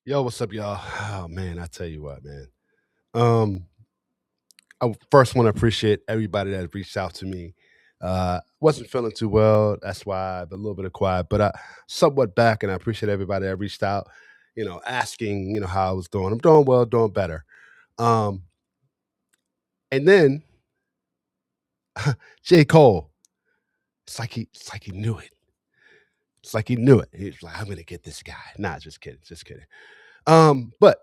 Yo, what's up, y'all? Oh man, I tell you what, man. Um, I first want to appreciate everybody that reached out to me. Wasn't feeling too well, that's why I've been a little bit of quiet, but I somewhat back, and I appreciate everybody that reached out. Asking, how I was doing. I'm doing well, doing better. Um, and then J. Cole, it's like he knew it. It's like he knew it. He's like, I'm gonna get this guy. Nah, just kidding, just kidding. But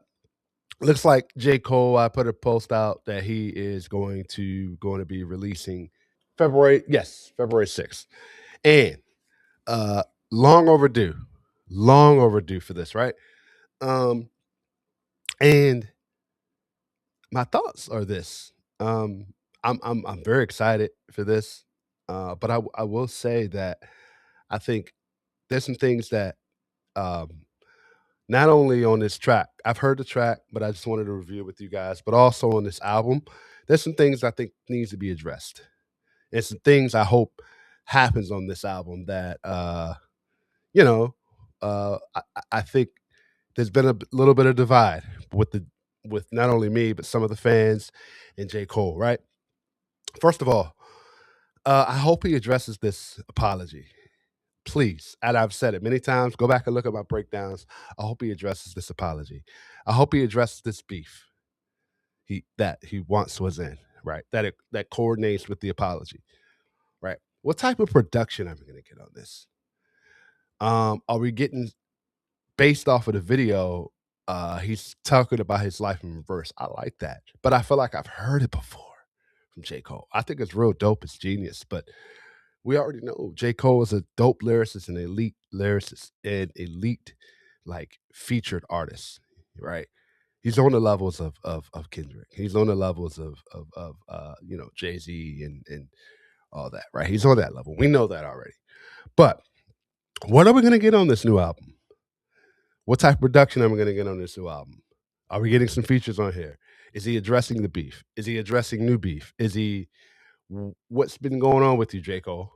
looks like J. Cole, I put a post out that he is going to be releasing February 6th. And long overdue. Long overdue for this, right? Um and my thoughts are this. I'm very excited for this. But I will say that I think there's some things that um not only on this track. I've heard the track, but I just wanted to review it with you guys, but also on this album, there's some things I think needs to be addressed. And some things I hope happens on this album that you know, I think there's been a little bit of divide with not only me, but some of the fans and J. Cole, right? First of all, I hope he addresses this apology. Please, and I've said it many times. Go back and look at my breakdowns. I hope he addresses this apology. I hope he addresses this beef he wants was in, right? That coordinates with the apology, right? What type of production are we going to get on this? Are we getting based off of the video? He's talking about his life in reverse. I like that, but I feel like I've heard it before from J. Cole. I think it's real dope. It's genius, but we already know J. Cole is a dope lyricist, an elite lyricist, and elite like featured artist, right? He's on the levels of Kendrick. He's on the levels of Jay Z and all that, right? He's on that level. We know that already. But what are we gonna get on this new album? What type of production are we gonna get on this new album? Are we getting some features on here? Is he addressing the beef? Is he addressing new beef? Is he what's been going on with you, J. Cole?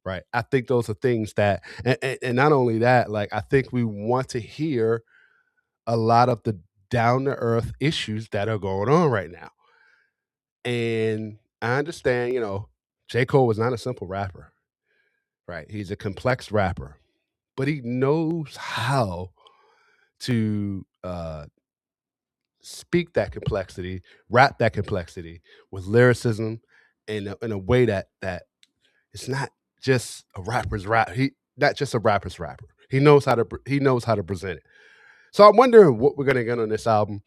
Right. I think those are things that, and not only that, like I think we want to hear a lot of the down to earth issues that are going on right now. And I understand, J. Cole was not a simple rapper, right? He's a complex rapper, but he knows how to speak that complexity, rap that complexity with lyricism in a way that it's not just a rapper's rap. He not just a rapper's rapper. He knows how to present it. So I'm wondering what we're gonna get on this album.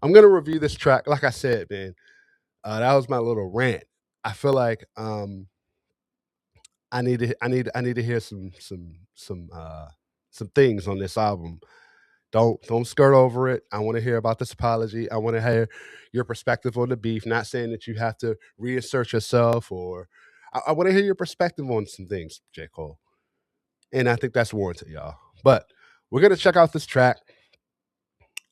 I'm gonna review this track. Like I said, man, that was my little rant. I feel like I need to hear some things on this album. Don't skirt over it. I want to hear about this apology. I want to hear your perspective on the beef. Not saying that you have to reinsert yourself, or I want to hear your perspective on some things, J. Cole. And I think that's warranted, y'all. But we're gonna check out this track.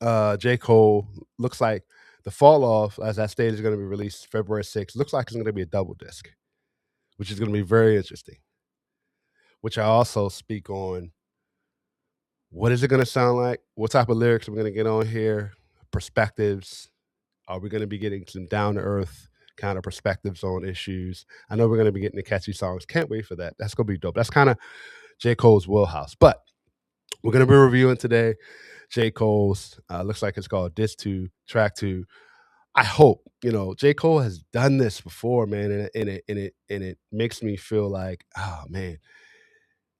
J. Cole looks like the fall off, as I stated, is going to be released February 6th. Looks like it's going to be a double disc, which is going to be very interesting. Which I also speak on what is it going to sound like? What type of lyrics are we going to get on here? Perspectives. Are we going to be getting some down to earth kind of perspectives on issues? I know we're going to be getting the catchy songs. Can't wait for that. That's going to be dope. That's kind of J. Cole's wheelhouse. But we're going to be reviewing today J. Cole's, looks like it's called Disc 2, Track 2. I hope, J. Cole has done this before, man, and it makes me feel like, oh man,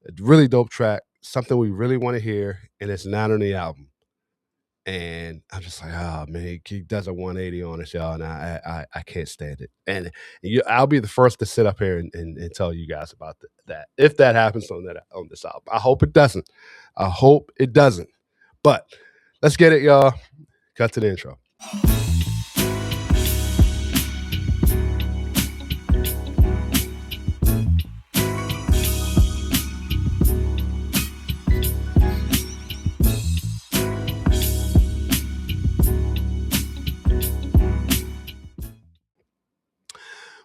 a really dope track, something we really want to hear, and it's not on the album. And I'm just like, oh man, he does a 180 on us, y'all, and I can't stand it. And I'll be the first to sit up here and tell you guys about that if that happens on this album. I hope it doesn't. I hope it doesn't. But let's get it, y'all. Cut to the intro.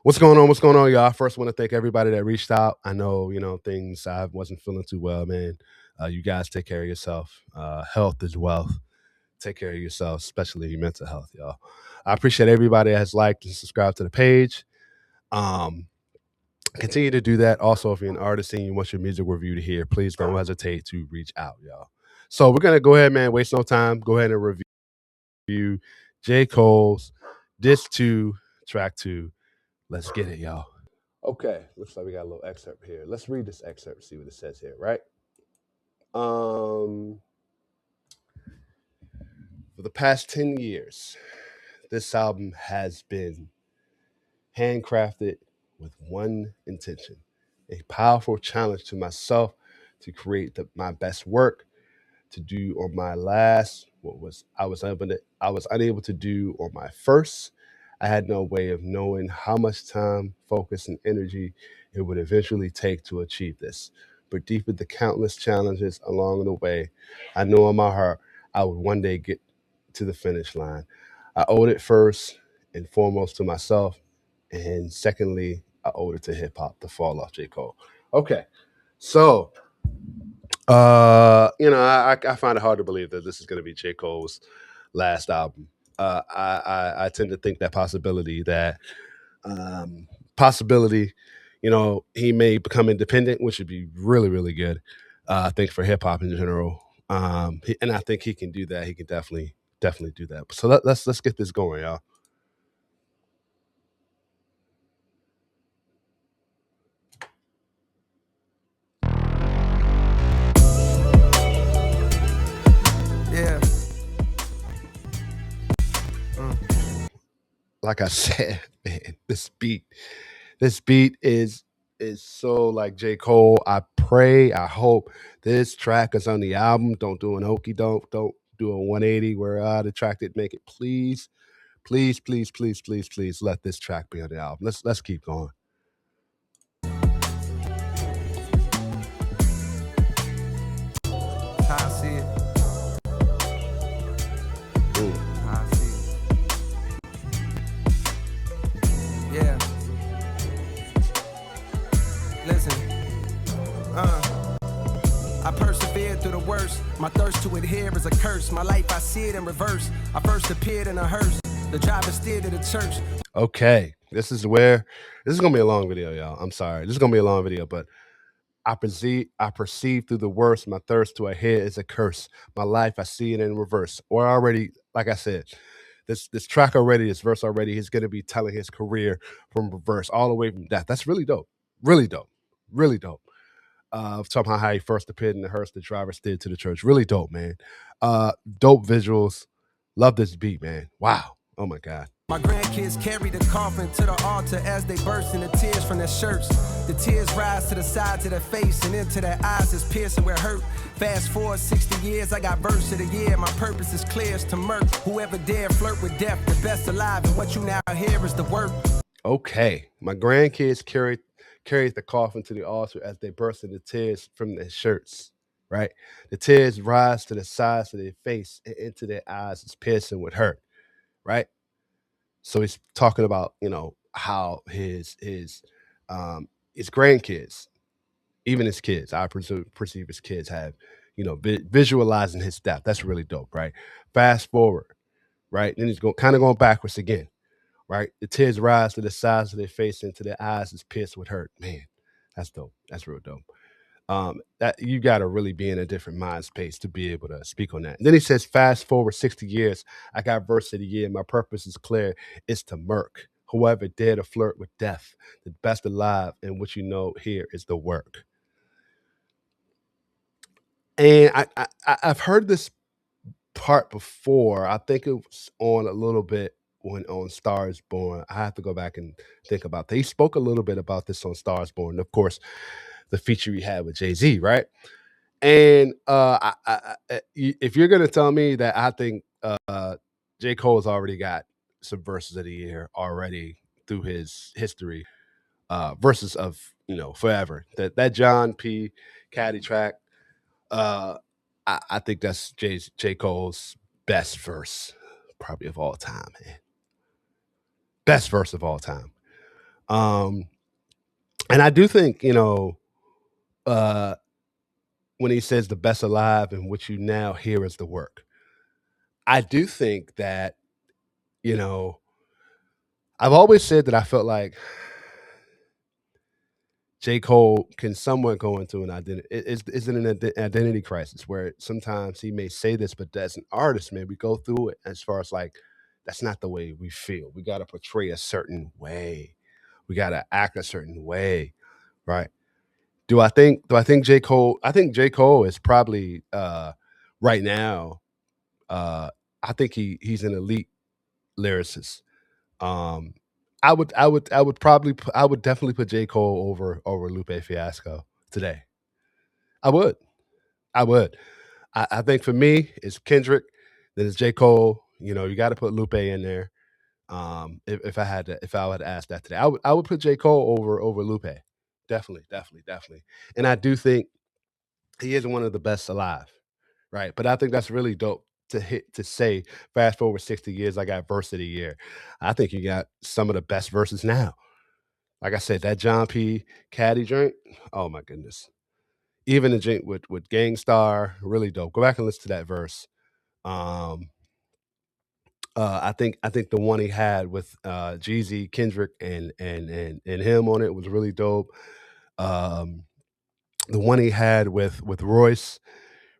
What's going on? What's going on, y'all? First, want to thank everybody that reached out. I know, things I wasn't feeling too well, man. You guys take care of yourself. Health is wealth. take care of yourself, especially your mental health, y'all. I appreciate everybody that has liked and subscribed to the page. Continue to do that. Also, if you're an artist and you want your music reviewed here, please don't hesitate to reach out, y'all. So we're gonna go ahead, man. Waste no time. Go ahead and review J. Cole's Disc 2, Track 2. Let's get it, y'all. Okay, looks like we got a little excerpt here. Let's read this excerpt, see what it says here, right? For the past 10 years, this album has been handcrafted with one intention, a powerful challenge to myself to create my best work, to do on my last, I was unable to do on my first. I had no way of knowing how much time, focus, and energy it would eventually take to achieve this. But deep in the countless challenges along the way, I know in my heart I would one day get to the finish line. I owed it first and foremost to myself, and secondly, I owed it to hip hop, the fall off J. Cole. Okay, so I find it hard to believe that this is going to be J. Cole's last album. I tend to think that possibility, he may become independent, which would be really, really good. I think for hip hop in general, and I think he can do that. He can definitely do that. So let's get this going, y'all. Yeah. Like I said, man, this beat is so like J. Cole. I pray, I hope this track is on the album. Don't do an okey don't do a 180 where the track didn't make it. Please, please, please, please, please, please let this track be on the album. Let's keep going. How I see it. How I see it. Yeah. Listen. I persevered through the worst. My thirst to adhere is a curse. My life, I see it in reverse. I first appeared in a hearse. The driver steered to the church. Okay, this is gonna be a long video, y'all. I'm sorry, this is gonna be a long video, but I perceive through the worst. My thirst to adhere is a curse. My life, I see it in reverse. Or already, like I said, this track already, this verse already, he's gonna be telling his career from reverse, all the way from death. That's really dope. Really dope. Really dope. Talking about how he first appeared in the hearse, the driver steered to the church. Really dope, man. Dope visuals. Love this beat, man. Wow. Oh my God. My grandkids carry the coffin to the altar as they burst into tears from their shirts. The tears rise to the sides of their face and into their eyes is piercing with hurt. Fast forward 60 years, I got verse of the year. My purpose is clear as to murk. Whoever dare flirt with death, the best alive. And what you now hear is the work. Okay. My grandkids carried the coffin to the altar as they burst into tears from their shirts. Right? The tears rise to the sides of their face and into their eyes is piercing with hurt. Right? So he's talking about, how his grandkids, even his kids, I perceive his kids have, visualizing his death. That's really dope, right? Fast forward, right? Then he's going backwards again, right? The tears rise to the sides of their face and to their eyes is pierced with hurt. Man, that's dope. That's real dope. That you got to really be in a different mind space to be able to speak on that. And then he says, fast forward 60 years, I got verse of the year. My purpose is clear. It's to murk. Whoever dare to flirt with death, the best alive, and what you know here is the work. And I've heard this part before. I think it was on a little bit when on Stars Born. I have to go back and think about that. He spoke a little bit about this on Stars Born. Of course, the feature he had with Jay-Z, right? And if you're gonna tell me that I think J. Cole's already got some verses of the year already through his history, verses of forever. That John P. Caddy track, I think that's J. Cole's best verse, probably of all time, man. Best verse of all time. And I do think, when he says the best alive and what you now hear is the work. I do think that, you know, I've always said that I felt like J. Cole can somewhat go into an identity is in an identity crisis where sometimes he may say this, but as an artist, man, we go through it as far as like that's not the way we feel. We got to portray a certain way. We got to act a certain way, right? Do I think J. Cole? I think J. Cole is probably right now. Uh, I think he's an elite lyricist. Um, I would definitely put J. Cole over Lupe Fiasco today. I would. I would. I think for me, it's Kendrick, then it's J. Cole. You know, you got to put Lupe in there. If I would ask that today, I would put J. Cole over Lupe. Definitely, definitely, definitely. And I do think he is one of the best alive, right? But I think that's really dope to say. Fast forward 60 years, I got verse of the year. I think you got some of the best verses now. Like I said, that John P. Caddy drink. Oh my goodness. Even the drink with Gangstar, really dope. Go back and listen to that verse. Um, I think the one he had with Jeezy, Kendrick, and him on it was really dope. Um, the one he had with Royce,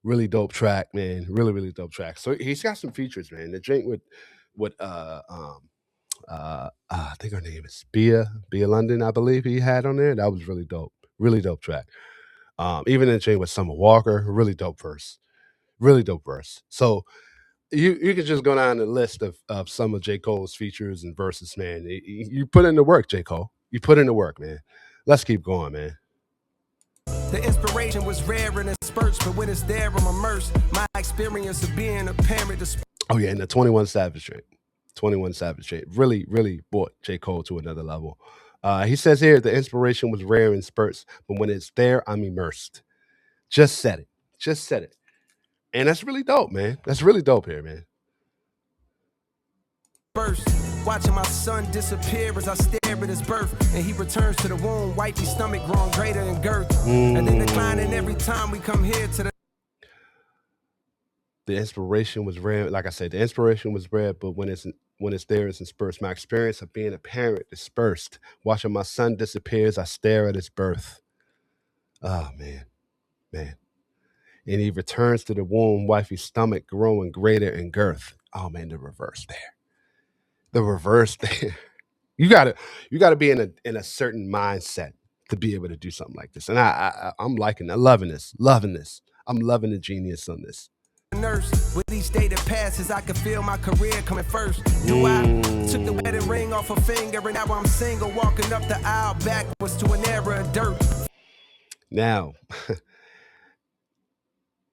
really dope track, man. Really, really dope track. So he's got some features, man. The drink with I think her name is Bia London, I believe he had on there. That was really dope. Really dope track. Even the drink with Summer Walker, really dope verse. Really dope verse. So you can just go down the list of some of J. Cole's features and verses, man. You put in the work, J. Cole. You put in the work, man. Let's keep going, man. The inspiration was rare in spurts, but when it's there, I'm immersed. My experience of being a parent. Oh yeah, and the 21 Savage drink. 21 Savage drink really, really brought J. Cole to another level. He says here the inspiration was rare in spurts, but when it's there, I'm immersed. Just said it. Just said it. And that's really dope, man. That's really dope here, man. Burst. Watching my son disappear as I stare at his birth, and he returns to the womb, wifey stomach growing greater in girth, and then declining every time we come here to the inspiration was rare. Like I said, the inspiration was rare, but when it's there, it's dispersed. My experience of being a parent dispersed. Watching my son disappears, I stare at his birth. Oh man, man. And he returns to the womb, wifey's stomach growing greater in girth. Oh man, the reverse there. The reverse there. You gotta be in a certain mindset to be able to do something like this. And I'm liking, I'm loving this, loving this. I'm loving the genius on this. nurse. With each day that passes, I can feel my career coming first. Do I took the wedding ring off a finger, and now I'm single, walking up the aisle backwards to an era of dirt. Now,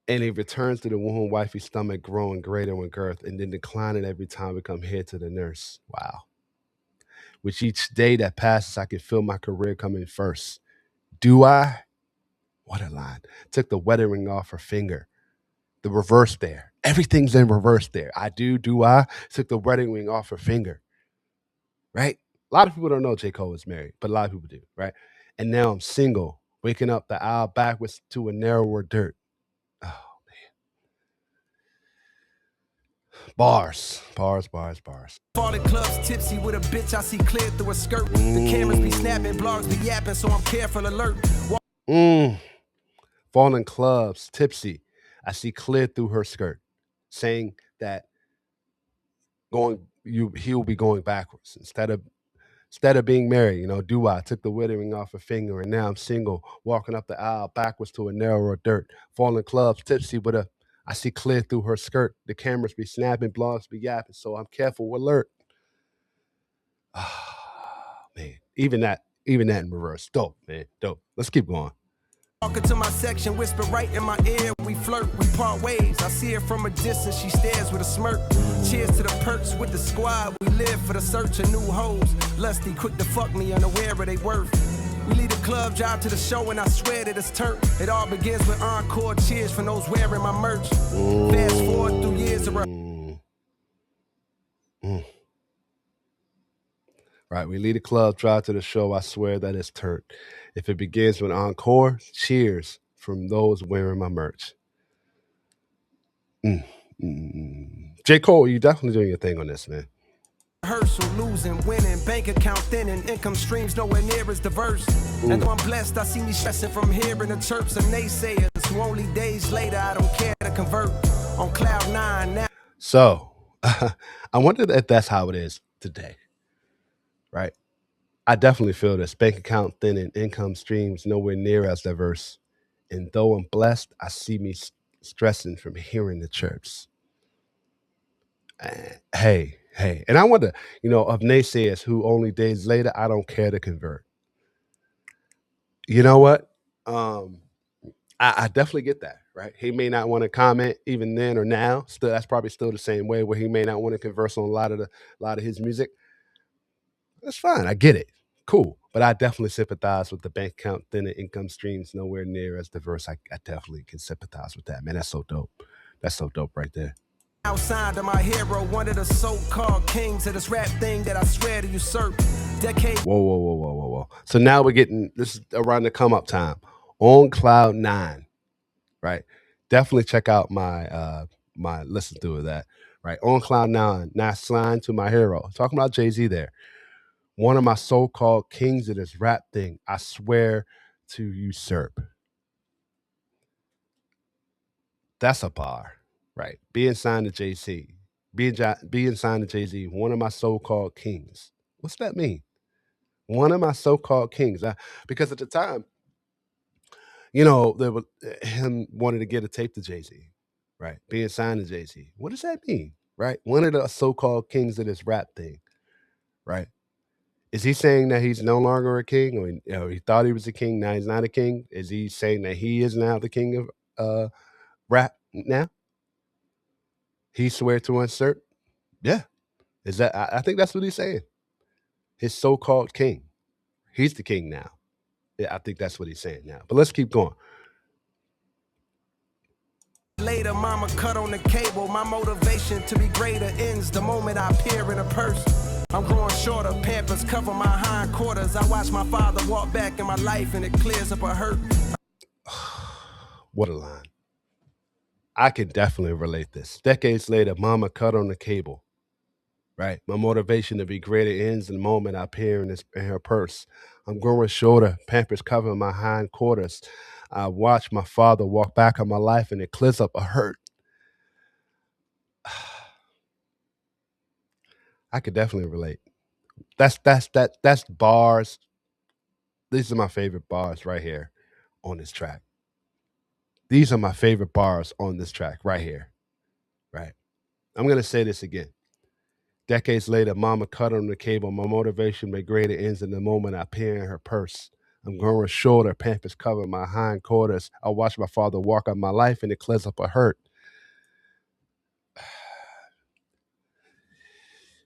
and he returns to the womb, wifey's stomach growing greater in girth, and then declining every time we come here to the nurse. Wow. With each day that passes, I can feel my career coming first. Do I? What a line. Took the wedding ring off her finger. The reverse there. Everything's in reverse there. I do I? Took the wedding ring off her finger. Right? A lot of people don't know J. Cole is married, but a lot of people do, right? And now I'm single, waking up the aisle backwards to a narrower dirt. Oh, bars. Falling clubs tipsy with a bitch I see clear through a skirt. The cameras be snapping, blogs be yapping, so I'm careful alert. Falling clubs, tipsy. I see clear through her skirt, saying that he'll be going backwards instead of being married. You know, do I took the wedding ring off her finger, and now I'm single, walking up the aisle backwards to a narrower dirt. Falling clubs, tipsy with a. I see clear through her skirt. The cameras be snapping, blogs be yapping, so I'm careful, alert. Ah, man, even that in reverse, dope, man, dope. Let's keep going. Walking to my section, whisper right in my ear. We flirt, we part ways. I see her from a distance, she stares with a smirk. Cheers to the perks with the squad. We live for the search of new hoes. Lusty, quick to fuck me, unaware of they worth. We leave the club, drive to the show, and I swear that it's turnt. It all begins with encore cheers from those wearing my merch. Fast forward through years of Right, we leave the club, drive to the show. I swear that it's turnt. If it begins with encore, cheers from those wearing my merch. J. Cole, you definitely doing your thing on this, man. Rehearsal, losing, winning, bank account thinning, income streams nowhere near as diverse. And though I'm blessed, I see me stressing from hearing the chirps of naysayers who only days later I don't care to convert. On cloud nine now. So I wonder if that's how it is today, right? I definitely feel this bank account thinning, income streams nowhere near as diverse. And though I'm blessed, I see me stressing from hearing the chirps. Hey. And I wonder, of naysayers who only days later, I don't care to convert. You know what? Um, I definitely get that, right? He may not want to comment even then or now. Still, that's probably still the same way where he may not want to converse on a lot of his music. That's fine. I get it. Cool. But I definitely sympathize with the bank account thinning, income streams nowhere near as diverse. I definitely can sympathize with that, man. That's so dope. That's so dope right there. Outside of my hero, one of the so-called kings of this rap thing that I swear to usurp. Decade. Whoa. So now we're getting this is around the come up time. On Cloud Nine, right? Definitely check out my listen through of that. Right. On Cloud Nine, not signed to my hero. Talking about Jay-Z there. One of my so-called kings of this rap thing, I swear to usurp. That's a bar, right? Being signed to JC, being signed to Jay-Z, one of my so-called kings. What's that mean? One of my so-called kings. Because at the time, there was him wanting to get a tape to Jay-Z, right? Being signed to Jay-Z. What does that mean? Right? One of the so-called kings of this rap thing, right? Is he saying that he's no longer a king, or he thought he was a king, now he's not a king? Is he saying that he is now the king of rap now? He swear to insert? Yeah. Is that I think that's what he's saying. His so-called king. He's the king now. Yeah, I think that's what he's saying now. But let's keep going. Later, mama cut on the cable. My motivation to be greater ends the moment I appear in a purse. I'm growing shorter, pampers cover my hindquarters. I watch my father walk back in my life and it clears up a hurt. What a line. I can definitely relate this. Decades later, mama cut on the cable. Right? My motivation to be greater ends in the moment I appear in her purse. I'm growing shorter, pampers covering my hindquarters. I watch my father walk back on my life and it clears up a hurt. I could definitely relate. That's bars. These are my favorite bars right here on this track. These are my favorite bars on this track right here. Right. I'm gonna say this again. Decades later, mama cut on the cable. My motivation made greater ends in the moment I appear in her purse. I'm growing shorter, pampers cover my hindquarters. I watch my father walk out my life and it clears up a hurt.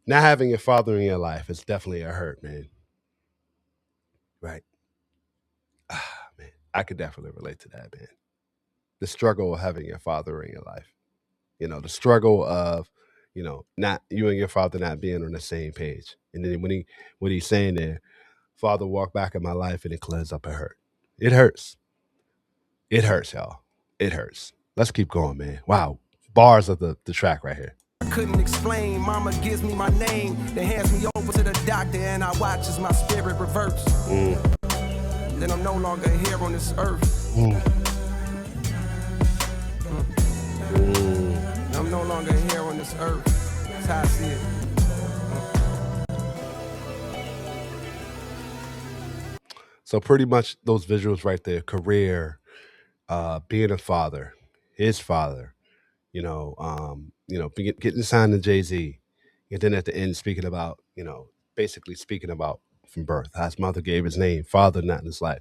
Not having your father in your life is definitely a hurt, man. Right? Man, I could definitely relate to that, man. The struggle of having your father in your life. The struggle of, not you and your father not being on the same page. And then when he's saying there, father walk back in my life and it clears up a hurt. It hurts. It hurts, y'all. It hurts. Let's keep going, man. Wow. Bars of the track right here. I couldn't explain. Mama gives me my name, then hands me over to the doctor, and I watch as my spirit reverts. Then I'm no longer here on this earth. I'm no longer here on this earth. That's how I see it. So pretty much those visuals right there, career, being a father, his father, getting signed to Jay-Z, and then at the end speaking about, basically speaking about from birth, how his mother gave his name, father not in his life.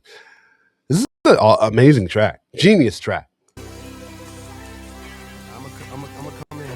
This is an amazing track, genius track. I'm gonna come in.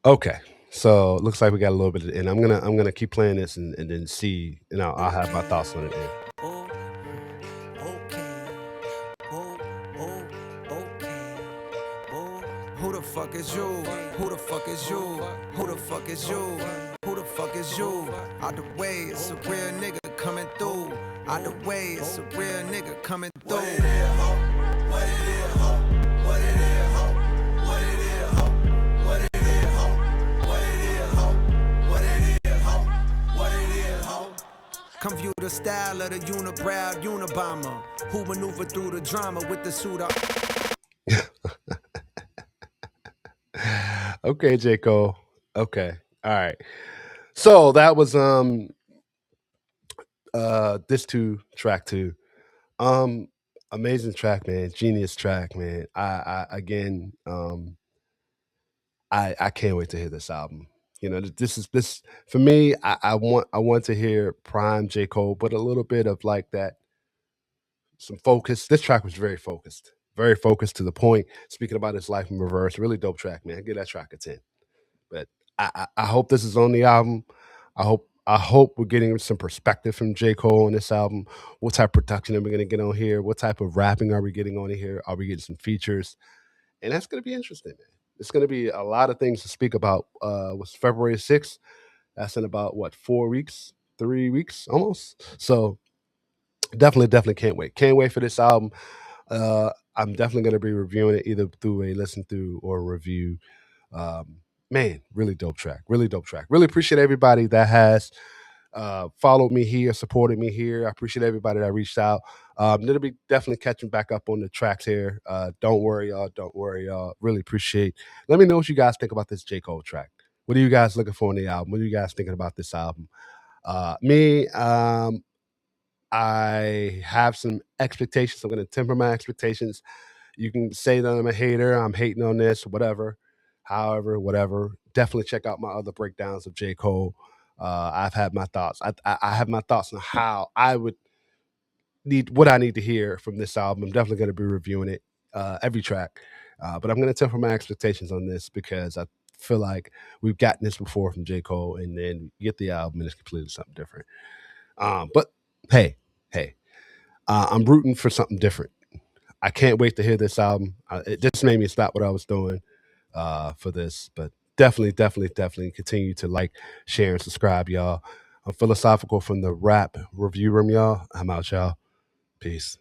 Okay. So it looks like we got a little bit of, and I'm gonna keep playing this and then see, and I'll have my thoughts on it then. Oh, okay. Oh, oh, okay. Oh, who the fuck is you? Who the fuck is you? Who the fuck is you? Who the fuck is you? Out the way, it's a real nigga coming through. Out the way, it's a real nigga coming through. What it is, ho? What it is, ho? What it is, ho? What it is, ho? What it is, ho? What it is, ho? What it is, ho? What it is, ho? Come view the style of the unibrow Unabomber who maneuver through the drama with the suit up. Okay, J. Cole. Okay. All right. So that was this two track two. Um Amazing track, man. Genius track, man. I again I can't wait to hear this album. You know, this is this for me. I want to hear prime J. Cole, but a little bit of like that, some focus. This track was very focused to the point. Speaking about his life in reverse, really dope track, man. Give that track a 10. But I hope this is on the album. I hope we're getting some perspective from J. Cole on this album. What type of production are we gonna get on here? What type of rapping are we getting on here? Are we getting some features? And that's gonna be interesting, man. It's gonna be a lot of things to speak about. Was February 6th? That's in about what, 4 weeks, 3 weeks almost. So definitely can't wait. Can't wait for this album. I'm definitely gonna be reviewing it either through a listen through or a review. Man, really dope track. Really dope track. Really appreciate everybody that has followed me here, supported me here. I appreciate everybody that reached out. It'll be definitely catching back up on the tracks here. Don't worry, y'all. Don't worry, y'all. Really appreciate. Let me know what you guys think about this J. Cole track. What are you guys looking for in the album? What are you guys thinking about this album? Me, I have some expectations. I'm going to temper my expectations. You can say that I'm a hater. I'm hating on this, whatever. However, whatever. Definitely check out my other breakdowns of J. Cole. I've had my thoughts. I have my thoughts on how I would need what I need to hear from this album. I'm definitely going to be reviewing it, every track. But I'm going to temper my expectations on this because I feel like we've gotten this before from J. Cole, and then you get the album and it's completely something different. But hey, hey, I'm rooting for something different. I can't wait to hear this album. It just made me stop what I was doing for this, but definitely continue to like, share, and subscribe, y'all. I'm philosophical from the rap review room, y'all. I'm out, y'all. Peace.